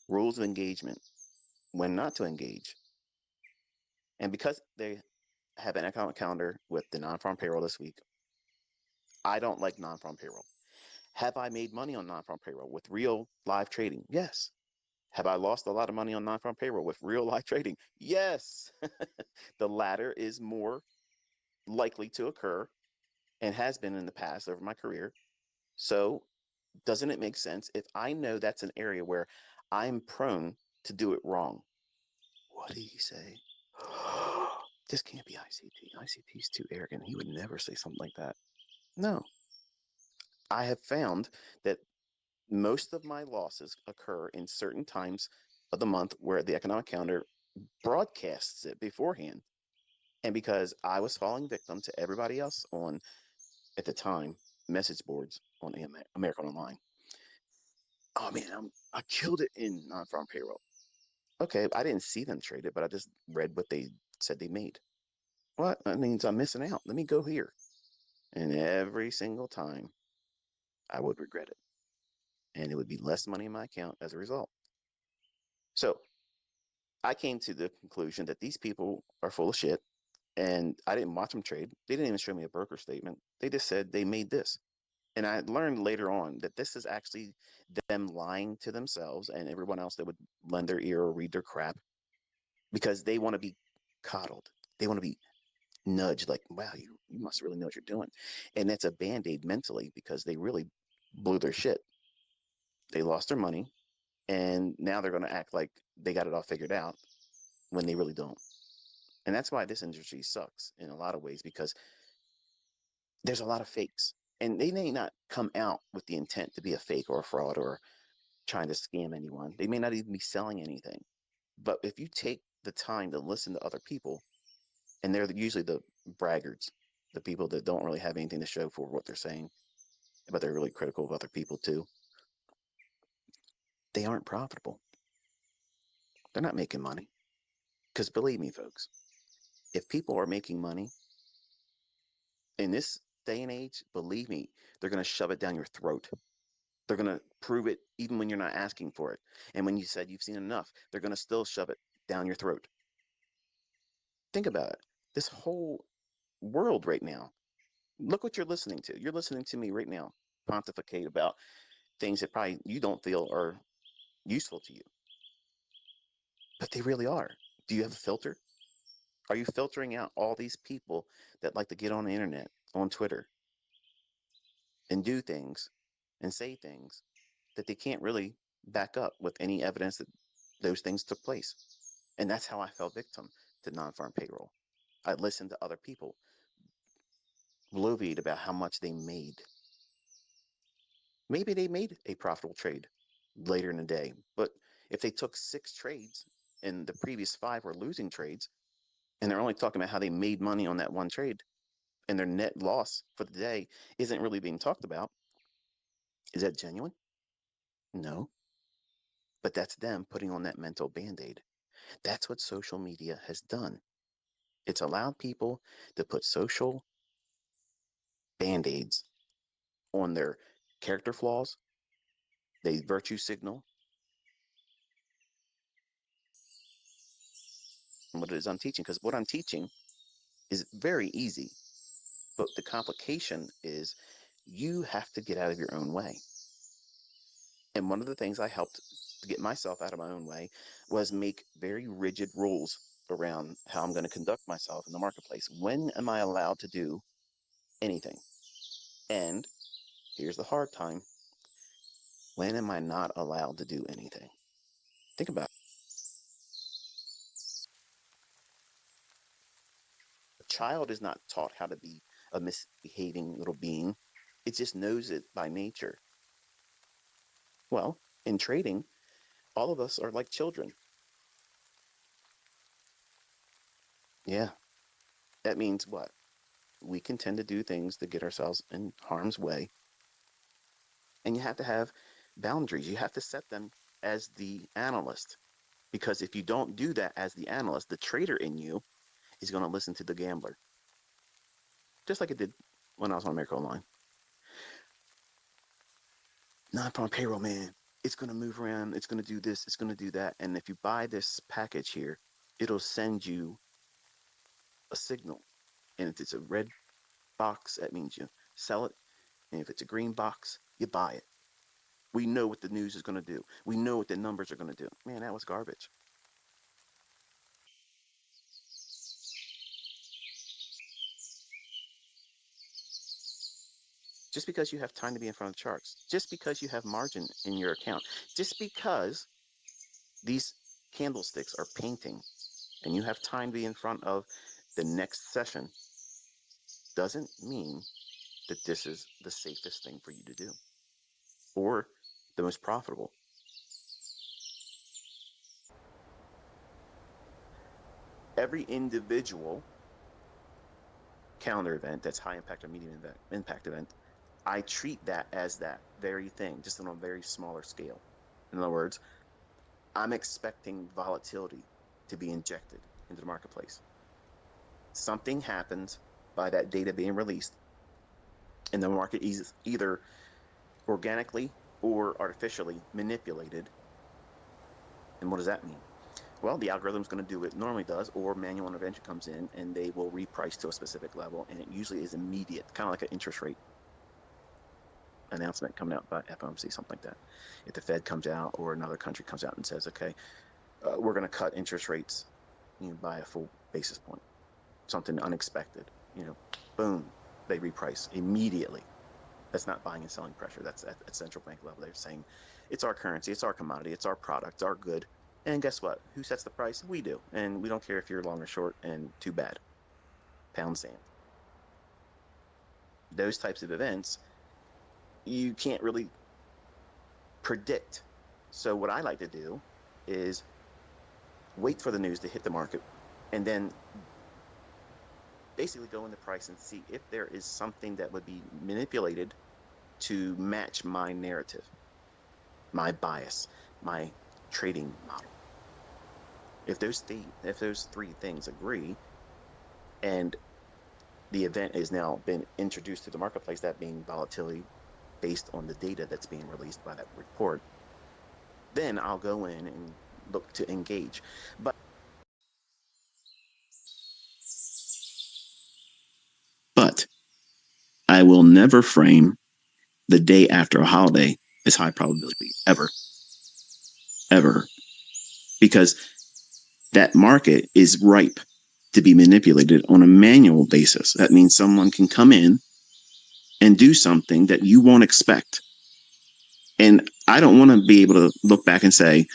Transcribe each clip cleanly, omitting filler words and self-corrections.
rules of engagement, when not to engage. And because they have an economic calendar with the non-farm payroll this week, I don't like non-farm payroll. Have I made money on non-farm payroll with real live trading? Yes. Have I lost a lot of money on non-farm payroll with real live trading? Yes. The latter is more likely to occur and has been in the past over my career. So, doesn't it make sense if I know that's an area where I'm prone to do it wrong? What did he say? This can't be ICT. ICT's too arrogant. He would never say something like that. No. I have found that most of my losses occur in certain times of the month where the economic calendar broadcasts it beforehand. And because I was falling victim to everybody else on, at the time, message boards on American Online. Oh man, I killed it in non-farm payroll. Okay, I didn't see them trade it, but I just read what they said they made. What? That means I'm missing out. Let me go here. And every single time I would regret it. And it would be less money in my account as a result. So I came to the conclusion that these people are full of shit. And I didn't watch them trade. They didn't even show me a broker statement. They just said they made this. And I learned later on that this is actually them lying to themselves and everyone else that would lend their ear or read their crap because they want to be coddled. They want to be nudged like, wow, you must really know what you're doing. And that's a band-aid mentally because they really blew their shit. They lost their money and now they're going to act like they got it all figured out when they really don't. And that's why this industry sucks in a lot of ways because there's a lot of fakes. And they may not come out with the intent to be a fake or a fraud or trying to scam anyone. They may not even be selling anything. But if you take the time to listen to other people, and they're usually the braggarts, the people that don't really have anything to show for what they're saying, but they're really critical of other people too, they aren't profitable. They're not making money. Because believe me, folks, if people are making money in this day and age, believe me, they're going to shove it down your throat. They're going to prove it even when you're not asking for it. And when you said you've seen enough, they're going to still shove it down your throat. Think about it. This whole world right now, look what you're listening to. You're listening to me right now pontificate about things that probably you don't feel are useful to you, but they really are. Do you have a filter? Are you filtering out all these people that like to get on the internet, on Twitter, and do things and say things that they can't really back up with any evidence that those things took place? And that's how I fell victim to non-farm payroll. I listened to other people bloviate about how much they made. Maybe they made a profitable trade later in the day, but if they took 6 trades and the previous 5 were losing trades, and they're only talking about how they made money on that one trade, and their net loss for the day isn't really being talked about, is that genuine? No. But that's them putting on that mental band-aid. That's what social media has done. It's allowed people to put social band-aids on their character flaws. They virtue signal what it is I'm teaching, because what I'm teaching is very easy. But the complication is you have to get out of your own way. And one of the things I helped to get myself out of my own way was make very rigid rules around how I'm going to conduct myself in the marketplace. When am I allowed to do anything? And here's the hard time. When am I not allowed to do anything? Think about it. A child is not taught how to be a misbehaving little being. It just knows it by nature. Well, in trading, all of us are like children. Yeah, that means what? We can tend to do things to get ourselves in harm's way. And you have to have boundaries. You have to set them as the analyst. Because if you don't do that as the analyst, the trader in you is going to listen to the gambler. Just like it did when I was on America Online. Non-farm payroll, man. it's going to move around, it's going to do this, it's going to do that. And if you buy this package here, it'll send you a signal. And if it's a red box, that means you sell it. And if it's a green box, you buy it. We know what the news is going to do. We know what the numbers are going to do. Man, that was garbage. Just because you have time to be in front of the charts, just because you have margin in your account, just because these candlesticks are painting and you have time to be in front of the next session doesn't mean that this is the safest thing for you to do or the most profitable. Every individual calendar event that's high impact or medium impact event, I treat that as that very thing, just on a very smaller scale. In other words, I'm expecting volatility to be injected into the marketplace. Something happens by that data being released, and the market is either organically or artificially manipulated. And what does that mean? Well, the algorithm's going to do what it normally does, or manual intervention comes in and they will reprice to a specific level, and it usually is immediate, kind of like an interest rate announcement coming out by FOMC, something like that. If the Fed comes out or another country comes out and says, okay, we're going to cut interest rates, by a full basis point, something unexpected, boom, they reprice immediately. That's not buying and selling pressure. That's at central bank level. They're saying it's our currency, it's our commodity, it's our product, it's our good. And guess what? Who sets the price? We do. And we don't care if you're long or short, and too bad. Pound sand. Those types of events, you can't really predict. So what I like to do is wait for the news to hit the market and then basically go into price and see if there is something that would be manipulated to match my narrative, my bias, my trading model. If those three things agree, and the event has now been introduced to the marketplace, that being volatility based on the data that's being released by that report, then I'll go in and look to engage. But I will never frame the day after a holiday as high probability, ever, ever, because that market is ripe to be manipulated on a manual basis. That means someone can come in and do something that you won't expect. And I don't want to be able to look back and say,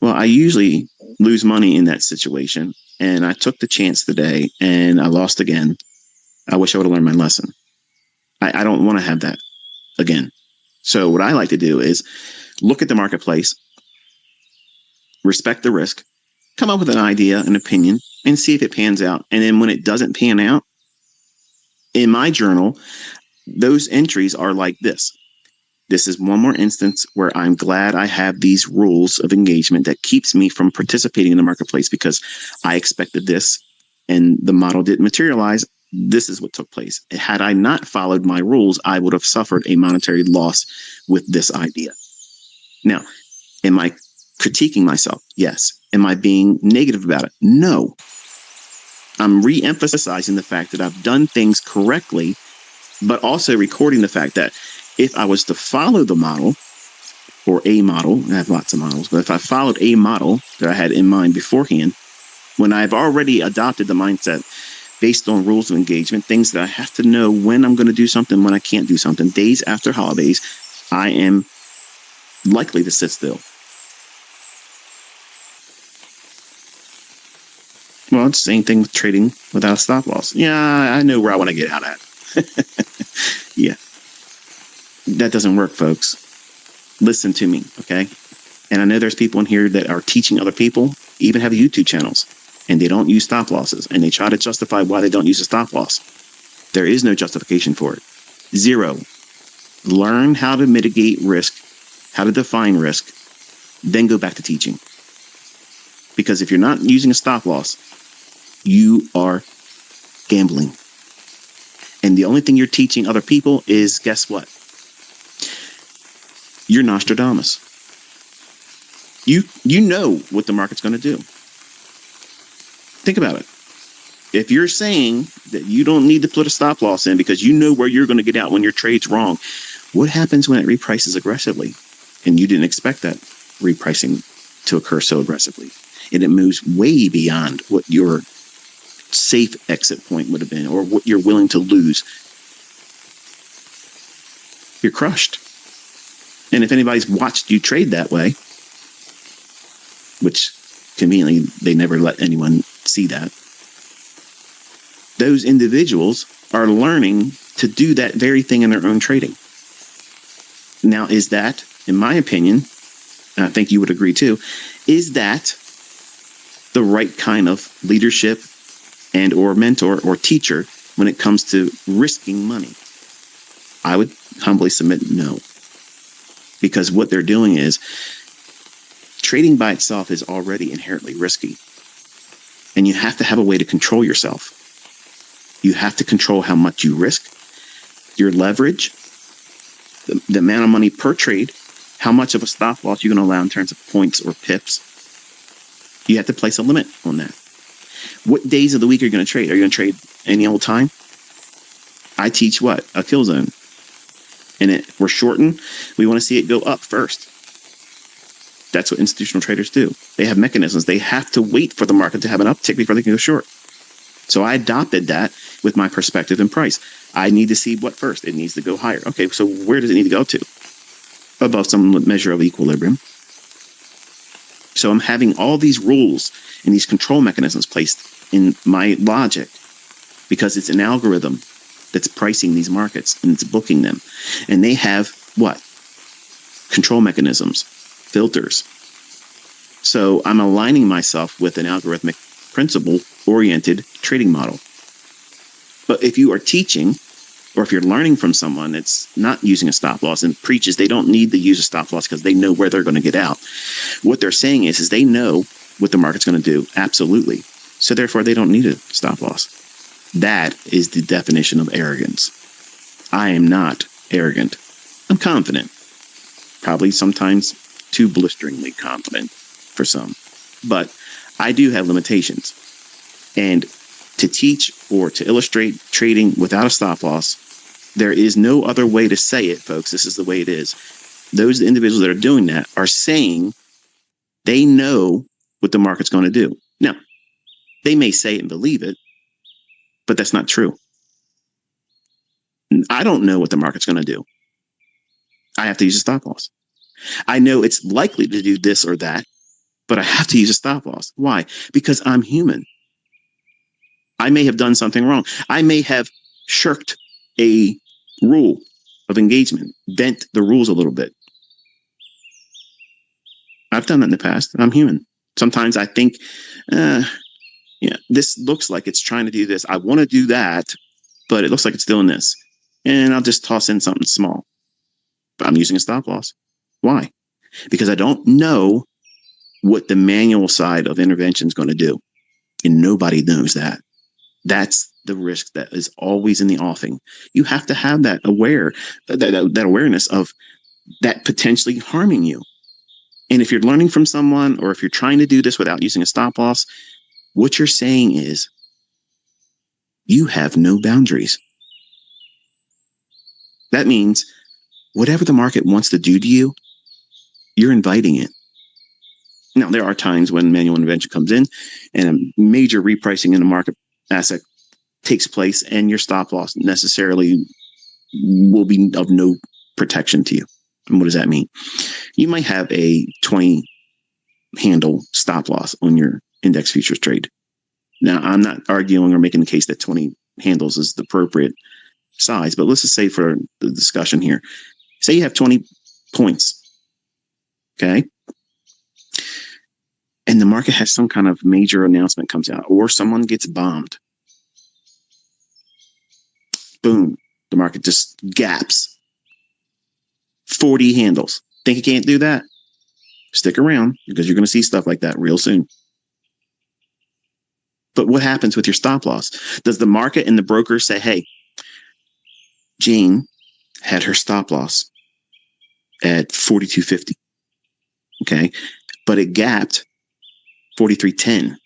well, I usually lose money in that situation, and I took the chance today and I lost again. I wish I would have learned my lesson. I don't want to have that again. So what I like to do is look at the marketplace, respect the risk, come up with an idea, an opinion, and see if it pans out. And then when it doesn't pan out, in my journal, those entries are like this. This is one more instance where I'm glad I have these rules of engagement that keeps me from participating in the marketplace because I expected this and the model didn't materialize. This is what took place. Had I not followed my rules, I would have suffered a monetary loss with this idea. Now, am I critiquing myself? Yes. Am I being negative about it? No. I'm re-emphasizing the fact that I've done things correctly, but also recording the fact that if I was to follow the model, or a model, I have lots of models, but if I followed a model that I had in mind beforehand, when I've already adopted the mindset based on rules of engagement, things that I have to know when I'm going to do something, when I can't do something, days after holidays, I am likely to sit still. Well, it's the same thing with trading without a stop loss. Yeah, I know where I want to get out at. Yeah. That doesn't work, folks. Listen to me, okay? And I know there's people in here that are teaching other people, even have YouTube channels, and they don't use stop losses, and they try to justify why they don't use a stop loss. There is no justification for it. Zero. Learn how to mitigate risk, how to define risk, then go back to teaching. Because if you're not using a stop loss, you are gambling. And the only thing you're teaching other people is, guess what? You're Nostradamus. You know what the market's going to do. Think about it. If you're saying that you don't need to put a stop loss in because you know where you're going to get out when your trade's wrong, what happens when it reprices aggressively? And you didn't expect that repricing to occur so aggressively. And it moves way beyond what your safe exit point would have been or what you're willing to lose. You're crushed. And if anybody's watched you trade that way, which conveniently they never let anyone see that, those individuals are learning to do that very thing in their own trading. Now, is that, in my opinion, and I think you would agree too, is that the right kind of leadership and or mentor or teacher when it comes to risking money? I would humbly submit no. Because what they're doing is trading by itself is already inherently risky. And you have to have a way to control yourself. You have to control how much you risk, your leverage, the amount of money per trade, how much of a stop loss you're going to allow in terms of points or pips. You have to place a limit on that. What days of the week are you going to trade? Are you going to trade any old time? I teach what? A kill zone. And we're shorting. We want to see it go up first. That's what institutional traders do. They have mechanisms. They have to wait for the market to have an uptick before they can go short. So I adopted that with my perspective and price. I need to see what first. It needs to go higher. Okay, so where does it need to go to? Above some measure of equilibrium. So I'm having all these rules and these control mechanisms placed in my logic because it's an algorithm that's pricing these markets and it's booking them. And they have what? Control mechanisms, filters. So I'm aligning myself with an algorithmic principle-oriented trading model. But if you are teaching, or if you're learning from someone that's not using a stop loss and preaches they don't need to use a stop loss because they know where they're going to get out, what they're saying is they know what the market's going to do, absolutely. So therefore, they don't need a stop loss. That is the definition of arrogance. I am not arrogant. I'm confident. Probably sometimes too blisteringly confident for some. But I do have limitations. And to teach or to illustrate trading without a stop loss, there is no other way to say it, folks. This is the way it is. Those individuals that are doing that are saying they know what the market's going to do. Now, they may say it and believe it, but that's not true. I don't know what the market's going to do. I have to use a stop loss. I know it's likely to do this or that, but I have to use a stop loss. Why? Because I'm human. I may have done something wrong. I may have shirked a rule of engagement, bent the rules a little bit. I've done that in the past. I'm human. Sometimes I think, this looks like it's trying to do this. I want to do that, but it looks like it's doing this. And I'll just toss in something small. But I'm using a stop loss. Why? Because I don't know what the manual side of intervention is going to do. And nobody knows that. That's the risk that is always in the offing. You have to have that that awareness of that potentially harming you. And if you're learning from someone, or if you're trying to do this without using a stop loss, what you're saying is you have no boundaries. That means whatever the market wants to do to you, you're inviting it. Now, there are times when manual intervention comes in and a major repricing in the market asset takes place, and your stop loss necessarily will be of no protection to you. And what does that mean? You might have a 20 handle stop loss on your index futures trade. Now, I'm not arguing or making the case that 20 handles is the appropriate size, but let's just say for the discussion here, say you have 20 points, okay? And the market has some kind of major announcement comes out, or someone gets bombed. Boom, the market just gaps. 40 handles. Think you can't do that? Stick around, because you're going to see stuff like that real soon. But what happens with your stop loss? Does the market and the broker say, hey, Jane had her stop loss at 42.50. Okay. but it gapped 43.10.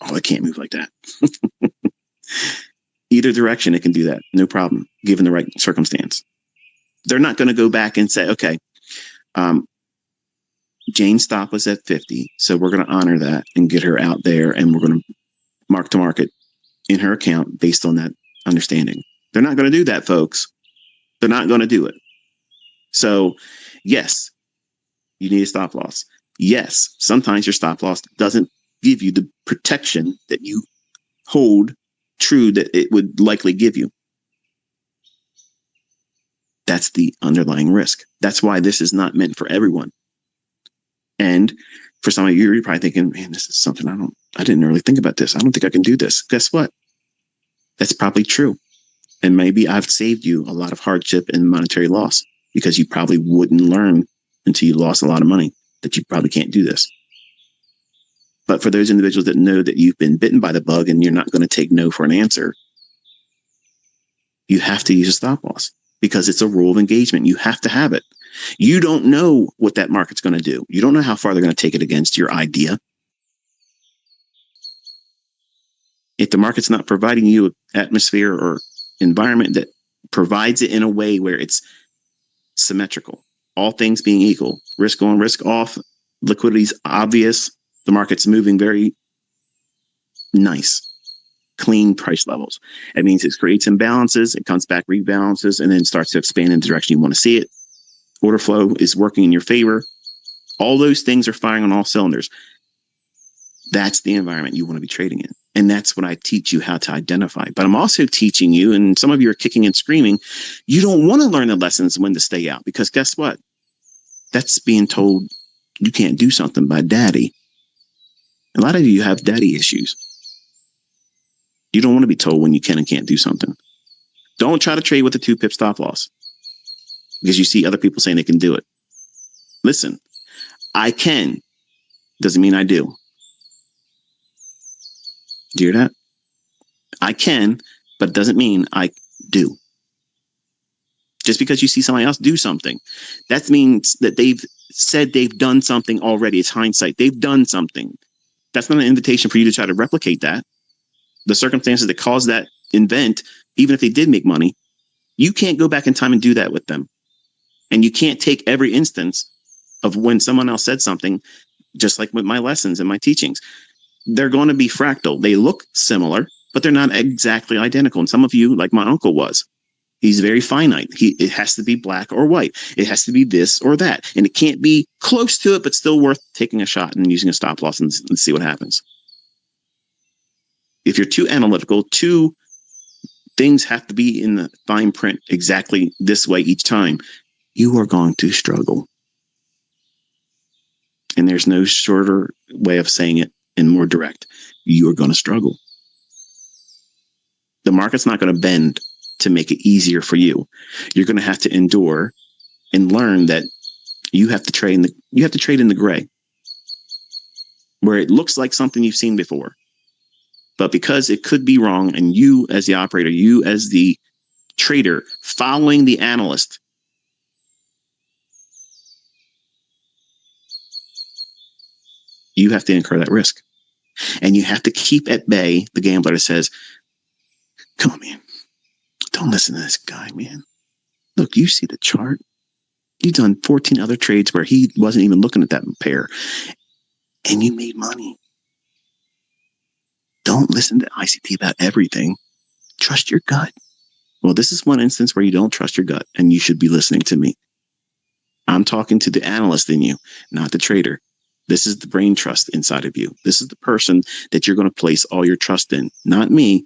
Oh, it can't move like that. Either direction, it can do that. No problem, given the right circumstance. They're not going to go back and say, okay, Jane's stop was at 50, so we're going to honor that and get her out there, and we're going to mark to market in her account based on that understanding. They're not going to do that, folks. They're not going to do it. So, yes, you need a stop loss. Yes, sometimes your stop loss doesn't give you the protection that you hold true that it would likely give you. That's the underlying risk. That's why this is not meant for everyone. And for some of you, you're probably thinking, man, this is something I didn't really think about this. I don't think I can do this. Guess what? That's probably true. And maybe I've saved you a lot of hardship and monetary loss because you probably wouldn't learn until you lost a lot of money that you probably can't do this. But for those individuals that know that you've been bitten by the bug and you're not going to take no for an answer, you have to use a stop loss because it's a rule of engagement. You have to have it. You don't know what that market's going to do. You don't know how far they're going to take it against your idea. If the market's not providing you an atmosphere or environment that provides it in a way where it's symmetrical, all things being equal, risk on, risk off, liquidity's obvious, the market's moving very nice, clean price levels. It means it creates imbalances, it comes back, rebalances, and then starts to expand in the direction you want to see it. Order flow is working in your favor. All those things are firing on all cylinders. That's the environment you want to be trading in. And that's what I teach you how to identify. But I'm also teaching you, and some of you are kicking and screaming, you don't want to learn the lessons when to stay out, because guess what? That's being told you can't do something by daddy. A lot of you have daddy issues. You don't want to be told when you can and can't do something. Don't try to trade with a 2-pip stop loss because you see other people saying they can do it. Listen, I can. Doesn't mean I do. Do you hear that? I can, but it doesn't mean I do. Just because you see somebody else do something, that means that they've said they've done something already. It's hindsight. They've done something. That's not an invitation for you to try to replicate that. The circumstances that caused that event, even if they did make money, you can't go back in time and do that with them. And you can't take every instance of when someone else said something, just like with my lessons and my teachings. They're going to be fractal. They look similar, but they're not exactly identical. And some of you, like my uncle was, he's very finite. It has to be black or white. It has to be this or that. And it can't be close to it, but still worth taking a shot and using a stop loss and see what happens. If you're too analytical, two things have to be in the fine print exactly this way each time, you are going to struggle. And there's no shorter way of saying it and more direct. You are going to struggle. The market's not going to bend to make it easier for you. You're going to have to endure and learn that you have to trade in the gray, where it looks like something you've seen before. But because it could be wrong, and you as the operator, you as the trader following the analyst, you have to incur that risk. And you have to keep at bay the gambler that says, come on, man, don't listen to this guy, man. Look, you see the chart. You've done 14 other trades where he wasn't even looking at that pair, and you made money. Don't listen to ICT about everything. Trust your gut. Well, this is one instance where you don't trust your gut, and you should be listening to me. I'm talking to the analyst in you, not the trader. This is the brain trust inside of you. This is the person that you're going to place all your trust in, not me,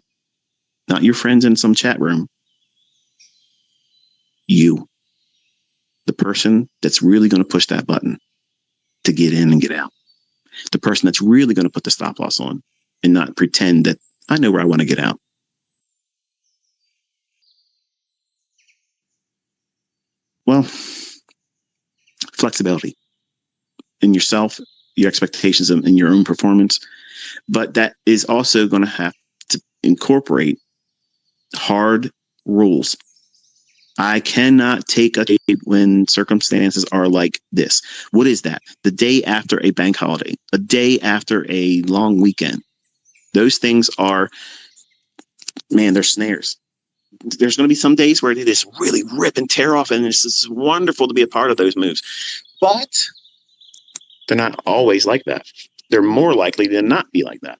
not your friends in some chat room. You, the person that's really going to push that button to get in and get out. The person that's really going to put the stop loss on and not pretend that I know where I want to get out. Well, flexibility in yourself, your expectations in your own performance, but that is also going to have to incorporate hard rules. I cannot take a trade when circumstances are like this. What is that? The day after a bank holiday, a day after a long weekend. Those things are, man, they're snares. There's going to be some days where they just really rip and tear off, and it's wonderful to be a part of those moves. But they're not always like that. They're more likely to not be like that.